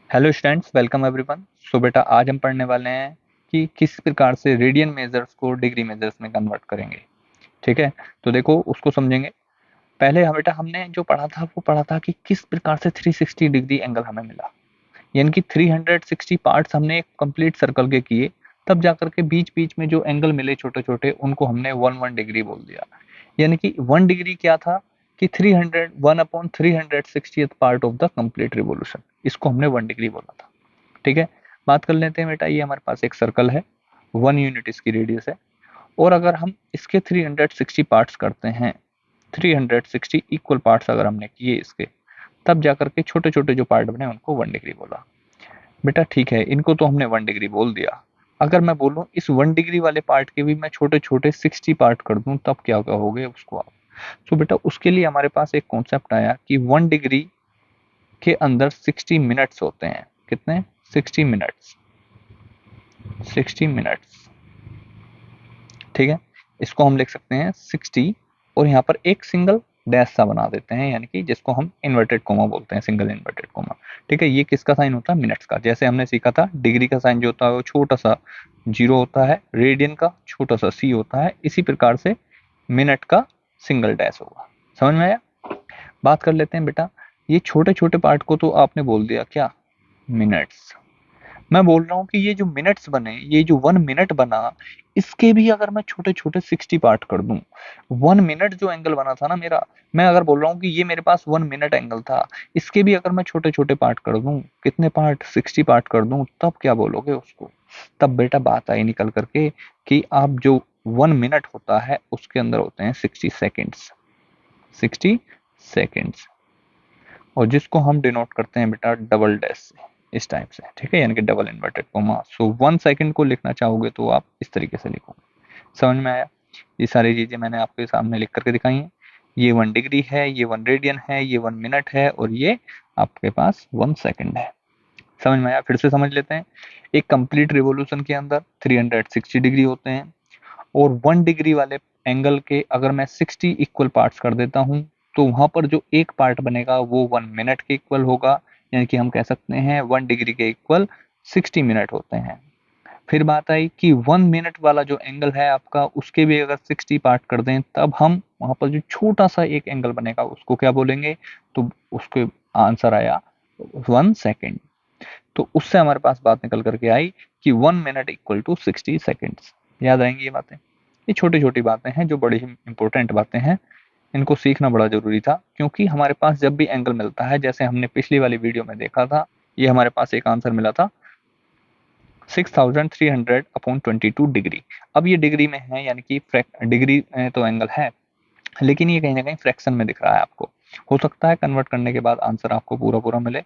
Hello students, welcome everyone. So बेटा, आज हम पढ़ने वाले हैं कि किस प्रकार से रेडियन मेजर्स को डिग्री मेजर्स में कन्वर्ट करेंगे। ठीक है, तो देखो उसको समझेंगे। पहले हम बेटा हमने जो पढ़ा था वो पढ़ा था कि किस प्रकार से 360 डिग्री एंगल हमें मिला, यानी कि 360 पार्ट्स हमने एक कंप्लीट सर्कल के किए, तब जाकर के बीच बीच में जो एंगल मिले छोटे छोटे उनको हमने 1 डिग्री बोल दिया। यानी कि 1 डिग्री क्या था कि 300 1/360th part of the complete revolution, इसको हमने 1 डिग्री बोला था। ठीक है, बात कर लेते हैं बेटा। ये हमारे पास एक सर्कल है, 1 यूनिट इसकी रेडियस है, और अगर हम इसके 360 पार्ट्स करते हैं, 360 इक्वल पार्ट्स अगर हमने किए इसके, तब जाकर के छोटे छोटे जो पार्ट बने उनको 1 डिग्री बोला। बेटा ठीक है, इनको तो हमने 1 डिग्री बोल दिया। अगर मैं बोलूं इस 1 डिग्री वाले पार्ट के भी मैं छोटे छोटे 60 पार्ट कर दूं, तब क्या कहोगे उसको आप? तो बेटा उसके लिए हमारे पास एक कॉन्सेप्ट आया कि 1 डिग्री के अंदर 60 मिनट्स होते हैं। कितने? 60 मिनट्स। 60 मिनट्स। ठीक है, इसको हम लिख सकते हैं 60, और यहाँ पर एक सिंगल डैश सा बना देते हैं, यानी कि जिसको हम इन्वर्टेड कोमा बोलते हैं, सिंगल इन्वर्टेड कोमा। ठीक है, ये किसका साइन होता है? मिनट्स का। जैसे हमने सीखा था डिग्री का साइन जो होता है वो छोटा सा जीरो होता है, रेडियन का छोटा सा सी होता है, इसी प्रकार से मिनट का सिंगल डैश होगा। समझ में आया? बात कर लेते हैं बेटा, ये छोटे छोटे पार्ट को तो आपने बोल दिया क्या? मिनट्स। मैं बोल रहा हूँ कि ये जो मिनट्स बने, ये जो 1 मिनट बना, इसके भी अगर मैं छोटे छोटे 60 पार्ट कर दूं, 1 मिनट जो एंगल बना था ना मेरा, मैं अगर बोल रहा हूँ कि ये मेरे पास 1 मिनट एंगल था, इसके भी अगर मैं छोटे छोटे पार्ट कर दूं, कितने पार्ट? 60 पार्ट कर दूं, तब क्या बोलोगे उसको? तब बेटा बात आई निकल करके कि आप जो 1 मिनट होता है उसके अंदर होते हैं 60 सेकेंड्स। 60 सेकेंड्स, और जिसको हम डिनोट करते हैं बेटा डबल डैश से, इस टाइप से। ठीक है, यानी कि डबल इन्वर्टेड कोमा। सो 1 सेकेंड को लिखना चाहोगे तो आप इस तरीके से लिखोगे। समझ में आया? ये सारी चीजें मैंने आपके सामने लिख करके दिखाई हैं। ये 1 डिग्री है, ये 1 रेडियन है, ये 1 मिनट है, और ये आपके पास 1 सेकेंड है। समझ में आया? फिर से समझ लेते हैं। एक कंप्लीट रिवोल्यूशन के अंदर 360 डिग्री होते हैं, और 1 डिग्री वाले एंगल के अगर मैं 60 इक्वल पार्ट्स कर देता हूं, तो वहां पर जो एक पार्ट बनेगा वो 1 मिनट के इक्वल होगा, यानी कि हम कह सकते हैं 1 डिग्री के इक्वल 60 मिनट होते हैं। फिर बात आई कि 1 मिनट वाला जो एंगल है आपका, उसके भी अगर 60 पार्ट कर दें, तब हम वहां पर जो छोटा सा एक एंगल बनेगा उसको क्या बोलेंगे? तो उसके आंसर आया 1 सेकेंड। तो उससे हमारे पास बात निकल करके आई कि 1 मिनट इक्वल टू 60 सेकेंड्स। याद आएंगी ये बातें? ये छोटी छोटी बातें हैं जो बड़ी ही इंपॉर्टेंट बातें हैं, इनको सीखना बड़ा जरूरी था, क्योंकि हमारे पास जब भी एंगल मिलता है, जैसे हमने पिछली वाली वीडियो में देखा था, ये हमारे पास एक आंसर मिला था 6300/22 अब ये डिग्री में है, यानी कि डिग्री तो एंगल है, लेकिन ये कहीं ना कहीं फ्रैक्शन में दिख रहा है आपको। हो सकता है कन्वर्ट करने के बाद आंसर आपको पूरा पूरा मिले,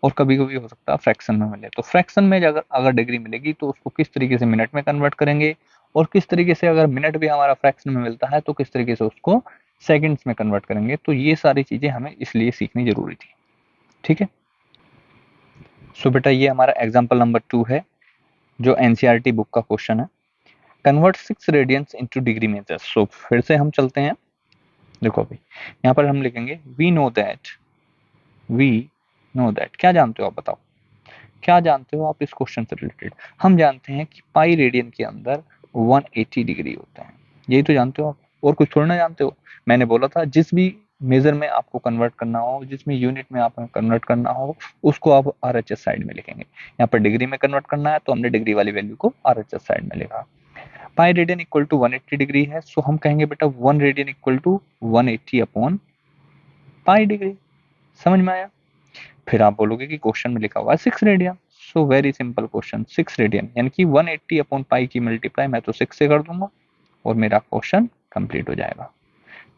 और कभी कभी हो सकता है फ्रैक्शन में मिले। तो फ्रैक्शन में अगर अगर डिग्री मिलेगी तो उसको किस तरीके से मिनट में कन्वर्ट करेंगे, और किस तरीके से अगर मिनट भी हमारा फ्रैक्शन में मिलता है तो किस तरीके से उसको सेकंड्स में कन्वर्ट करेंगे। तो ये सारी चीजें हमें इसलिए सीखनी जरूरी थी। ठीक है, सो बेटा ये हमारा एग्जाम्पल नंबर 2 है, जो एनसीईआरटी बुक का क्वेश्चन है। Convert 6 radians into degree measures. So फिर से हम चलते हैं। देखो अभी यहाँ पर हम लिखेंगे वी नो दैट। क्या जानते हो आप? बताओ क्या जानते हो आप इस क्वेश्चन से रिलेटेड? हम जानते हैं कि पाई रेडियन के अंदर 180 डिग्री होते हैं। यही तो जानते हो आप, और कुछ थोड़ा ना जानते हो। मैंने बोला था जिस भी मेजर में आपको कन्वर्ट करना हो, जिस भी यूनिट में आपको कन्वर्ट करना हो, उसको आप आरएचएस साइड में लिखेंगे। यहाँ पर डिग्री में कन्वर्ट करना है तो हमने डिग्री वाली वैल्यू को आरएचएस साइड में लिखा। Pi radian equal to 180 degree है, सो हम कहेंगे बेटा 1 radian equal to 180 upon pi degree. समझ में आया? फिर आप बोलोगे कि क्वेश्चन में लिखा हुआ है 6 radian. So very simple question, 6 radian यानी कि 180 अपॉन पाई की मल्टीप्लाई मैं तो 6 से कर दूंगा, और मेरा क्वेश्चन कंप्लीट हो जाएगा।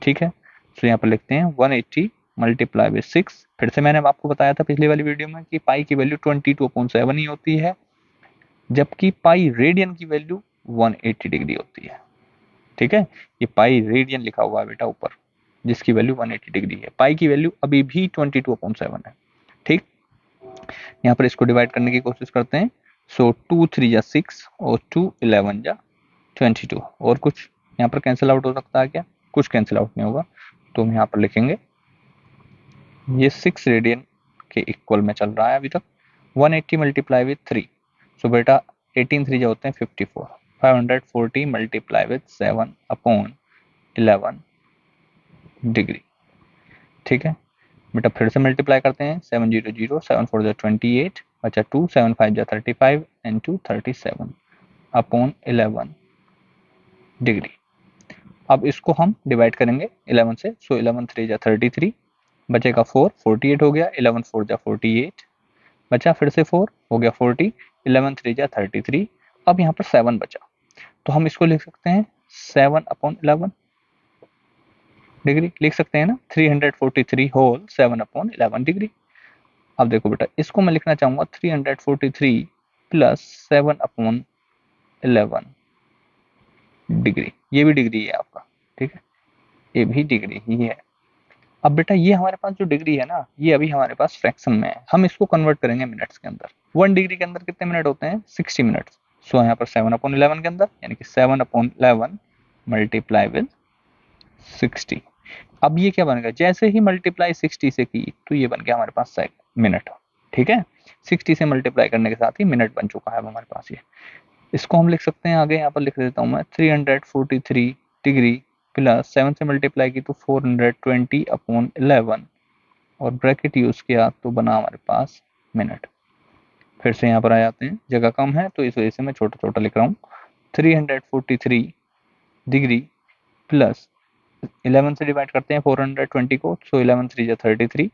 ठीक है, तो यहाँ पर लिखते हैं 180 मल्टीप्लाई विद 6। फिर से मैंने आपको बताया था पिछली वाली वीडियो में कि पाई की वैल्यू 22/7 ही होती है, जबकि पाई रेडियन की वैल्यू 180 डिग्री होती है। ठीक है, ये पाई रेडियन लिखा हुआ है बेटा ऊपर, जिसकी वैल्यू 180 डिग्री है। पाई की वैल्यू अभी भी 22/7 है। ठीक, यहाँ पर इसको डिवाइड करने की कोशिश करते हैं। सो 2 3 जा 6 और 2 11 जा 22, और कुछ यहाँ पर कैंसिल आउट हो सकता है क्या? कुछ कैंसिल आउट नहीं होगा, तो हम यहाँ पर लिखेंगे ये 6 रेडियन के इक्वल में चल रहा है अभी तक। 180 मल्टीप्लाई विथ 3, सो बेटा 18 3 जो होते हैं 54, 540 मल्टीप्लाई विथ 7 अपॉन 11 डिग्री। ठीक है बेटा, फिर से मल्टीप्लाई करते हैं, 7 0 0, 7 4 जो 28, बचा 2, 7 5 जो 35 एंड 2 37 अपॉन 11 डिग्री। अब इसको हम डिवाइड करेंगे 11 से, सो 11 3 जा 33, बचेगा 4, 48 हो गया, 11 4 जा 48, बचा फिर से 4 हो गया 40, 11 3 जा 33, अब यहाँ पर 7 बचा, तो हम इसको लिख सकते हैं 7 अपॉन 11 डिग्री, लिख सकते हैं ना, 343 होल 7 अपॉन 11 डिग्री। अब देखो बेटा, इसको मैं लिखना चाहूंगा 343 प्लस 7 अपॉन 11 डिग्री, ये भी डिग्री है आपका, ठीक है, ये भी डिग्री ही है। अब बेटा ये हमारे पास जो डिग्री है ना, ये अभी हमारे पास फ्रैक्शन में है, हम इसको कन्वर्ट करेंगे मिनट्स के अंदर। 1 डिग्री के अंदर कितने मिनट होते हैं? 60 मिनट्स। सो यहाँ पर 7 अपॉन 11 के अंदर, यानी कि 7 अपॉन 11 मल्टीप्लाई विद 60। अब ये क्या बन गया, जैसे ही मल्टीप्लाई 60 से की तो ये बन गया हमारे पास मिनट। ठीक है, 60 से मल्टीप्लाई करने के साथ ही मिनट बन चुका है हमारे पास ये। इसको हम लिख सकते हैं आगे, यहाँ पर लिख देता हूँ मैं 343 डिग्री प्लस 7 से मल्टीप्लाई की तो 420 अपॉन 11 और ब्रैकेट यूज किया तो बना हमारे पास मिनट। फिर से यहाँ पर आ जाते हैं, जगह कम है तो इस वजह से मैं छोटा छोटा लिख रहा हूँ। 343 डिग्री प्लस 11 से डिवाइड करते हैं 420 को, सो 11 3 जा 33,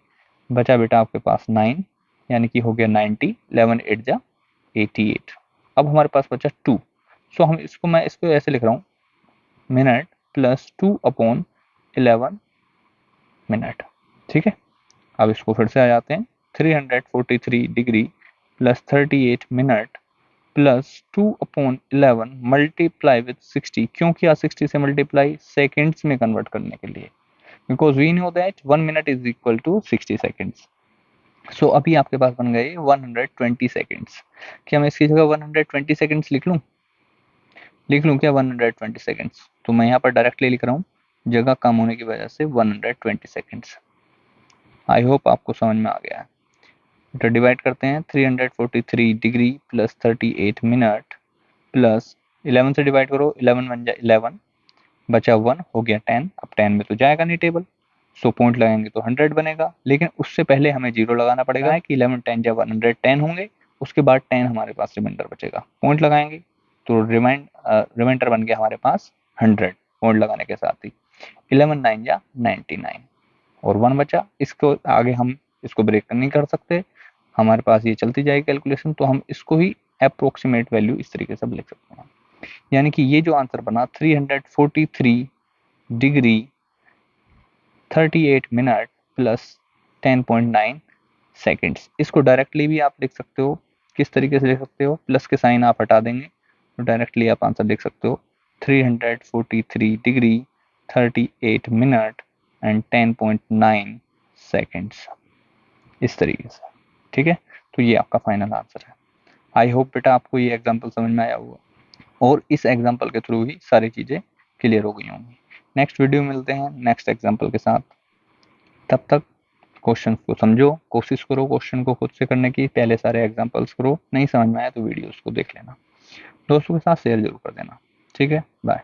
बचा बेटा आपके पास 9, यानी कि हो गया 90, 11 8 जा 88। अब हमारे पास बचा 2, सो हम इसको, मैं इसको ऐसे लिख रहा हूँ, मिनट प्लस 2 अपॉन 11 मिनट। ठीक है, अब इसको फिर से आ जाते हैं, 343 degree plus 38 minute plus 2 upon 11 multiply with 60। क्यों किया 60 से मल्टीप्लाई? सेकेंड्स में कन्वर्ट करने के लिए, because we know that 1 minute is equal to 60 seconds. So अभी आपके पास बन गए 120 सेकेंड्स। क्या मैं इसकी जगह 120 सेकेंड्स लिख लूँ क्या 120 सेकेंड्स? तो मैं यहाँ पर डायरेक्टली लिख रहा हूँ, जगह कम होने की वजह से 120 सेकेंड्स। आई होप आपको समझ में आ गया है। तो डिवाइड करते हैं, 343 डिग्री प्लस 38 मिनट प्लस 11 से डिवाइड करो, 11 बन जाए 11, बचा 1 हो गया 10। अब 10 में तो जाएगा नहीं टेबल, सो पॉइंट लगाएंगे तो 100 बनेगा, लेकिन उससे पहले हमें 0 लगाना पड़ेगा है कि 11 10 जब 110 होंगे, उसके बाद 10 हमारे पास रिमाइंडर बचेगा, पॉइंट लगाएंगे तो रिमाइंडर बन गया हमारे पास 100 पॉइंट लगाने के साथ ही। 11 9 जा 99 और 1 बचा। इसको आगे हम इसको ब्रेक नहीं कर सकते, हमारे पास ये चलती जाएगी कैलकुलेशन, तो हम इसको ही अप्रोक्सीमेट वैल्यू इस तरीके से लिख सकते हैं। यानी कि ये जो आंसर बना 343 डिग्री 38 मिनट प्लस 10.9 सेकेंड्स। इसको डायरेक्टली भी आप लिख सकते हो, किस तरीके से लिख सकते हो, प्लस के साइन आप हटा देंगे तो डायरेक्टली आप आंसर लिख सकते हो 343 डिग्री 38 मिनट एंड 10.9 सेकेंड्स, इस तरीके से। ठीक है, तो ये आपका फाइनल आंसर है। आई होप बेटा आपको ये एग्जाम्पल समझ में आया होगा और इस एग्जाम्पल के थ्रू ही सारी चीज़ें क्लियर हो गई होंगी। नेक्स्ट वीडियो मिलते हैं नेक्स्ट एग्जाम्पल के साथ, तब तक क्वेश्चन को समझो, कोशिश करो क्वेश्चन को खुद से करने की, पहले सारे एग्जाम्पल्स करो, नहीं समझ में आया तो वीडियोस को देख लेना, दोस्तों के साथ शेयर जरूर कर देना। ठीक है, बाय।